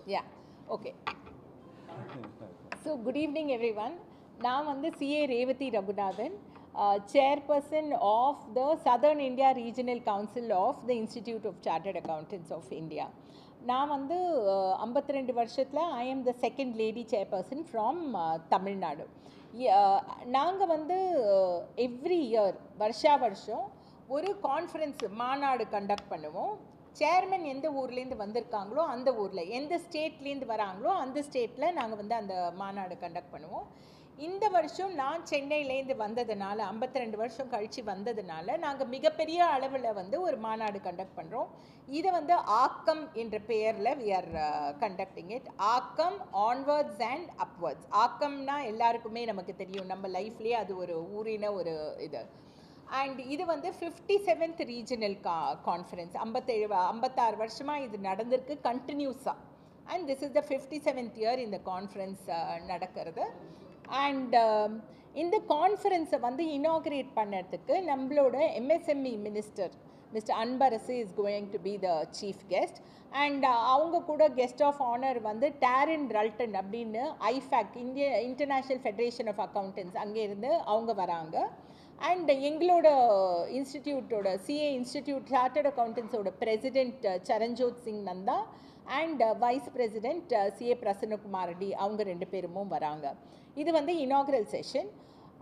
Yeah, okay. So, good evening everyone. நான் வந்து CA Revathi Raghunathan, chairperson of the Southern India Regional Council of the Institute of Chartered Accountants of India. நான் வந்து 52 வருஷத்தில் I am the second lady chairperson from Tamil Nadu. நாங்கள் வந்து every year வருஷம் ஒரு conference மாநாடு கண்டக்ட் பண்ணுவோம். சேர்மன் எந்த ஊர்லேருந்து வந்திருக்காங்களோ அந்த ஊரில், எந்த ஸ்டேட்லேருந்து வராங்களோ அந்த ஸ்டேட்டில் நாங்கள் வந்து அந்த மாநாடு கண்டக்ட் பண்ணுவோம். இந்த வருஷம் நான் சென்னையிலேருந்து வந்ததுனால, 52 வருஷம் கழித்து வந்ததுனால நாங்கள் மிகப்பெரிய அளவில் வந்து ஒரு மாநாடு கண்டக்ட் பண்ணுறோம். இதை வந்து ஆக்கம் என்ற பெயரில் வி ஆர் கண்டக்டிங் இட். ஆக்கம் ஆன்வர்ட்ஸ் அண்ட் அப்வர்ட்ஸ். ஆக்கம்னா எல்லாருக்குமே நமக்கு தெரியும், நம்ம லைஃப்லேயே அது ஒரு ஊறின ஒரு இது. அண்ட் இது வந்து 57th ரீஜனல் கான்ஃபரன்ஸ். 56 வருஷமாக இது நடந்திருக்கு கண்டினியூஸாக. And this is the 57th year இந்த கான்ஃபரன்ஸ் நடக்கிறது. அண்ட் இந்த கான்ஃபரன்ஸை வந்து இனாக்ரேட் பண்ணுறதுக்கு நம்மளோட MSME minister mister Anbarasu is going to be the chief guest. And அவங்க கூட கெஸ்ட் ஆஃப் ஆனர் வந்து டேரின் ரல்டன் அப்படின்னு IFAC, international federation of accountants, அங்கேருந்து அவங்க வராங்க. அண்ட் எங்களோட இன்ஸ்டிடியூட்டோட CA இன்ஸ்டிடியூட் சார்ட்டர்ட் அக்கௌண்டன்ஸோட president Charanjot Singh Nanda and vice president CA Prasannakumar Reddy, அவங்க 2 பேருமும் வராங்க. இது வந்து இனாகரல் செஷன்.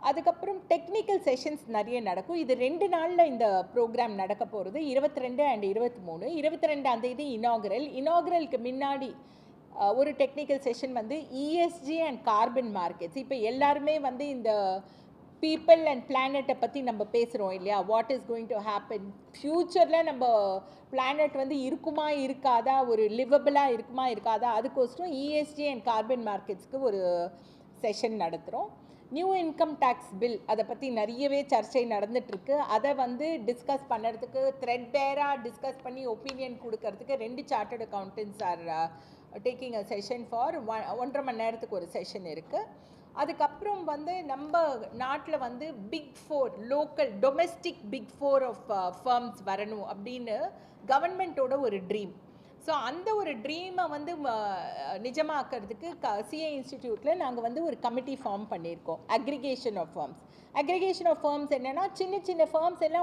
அதுக்கப்புறம் டெக்னிக்கல் செஷன்ஸ் நிறைய நடக்கும். இது 2 நாளில் இந்த ப்ரோக்ராம் நடக்க போகிறது, 22 அண்ட் 23. 22ஆம் தேதி இனாகரலுக்கு முன்னாடி ஒரு டெக்னிக்கல் செஷன் வந்து ESG அண்ட் கார்பன் மார்க்கெட்ஸ். இப்போ எல்லாருமே வந்து இந்த பீப்புள் அண்ட் பிளானட்டை பற்றி நம்ம பேசுகிறோம் இல்லையா, what is going to happen ஃப்யூச்சரில், நம்ம பிளானட் வந்து இருக்குமா இருக்காதா, ஒரு லிவபிளாக இருக்குமா இருக்காதா, அதுக்கோசரம் ESG அண்ட் கார்பன் மார்க்கெட்ஸ்க்கு ஒரு செஷன் நடத்துகிறோம். நியூ இன்கம் டேக்ஸ் பில், அதை பற்றி நிறையவே சர்ச்சை நடந்துகிட்ருக்கு. அதை வந்து டிஸ்கஸ் பண்ணுறதுக்கு, த்ரெட்பேராக டிஸ்கஸ் பண்ணி ஒப்பீனியன் கொடுக்கறதுக்கு 2 chartered accountants are taking a session for 1.5 மணி நேரத்துக்கு ஒரு செஷன் இருக்குது. அதுக்கப்புறம் வந்து நம்ம நாட்டில் வந்து big 4 local domestic big 4 of firms வரணும் அப்படின்னு கவர்மெண்ட்டோட ஒரு ட்ரீம். ஸோ அந்த ஒரு ட்ரீமை வந்து நிஜமாக்கிறதுக்கு CA இன்ஸ்டிடியூட்டில் நாங்கள் வந்து ஒரு கமிட்டி ஃபார்ம் பண்ணியிருக்கோம். அக்ரிகேஷன் ஆஃப் ஃபர்ம்ஸ் என்னென்னா, சின்ன சின்ன ஃபர்ம்ஸ் எல்லாம்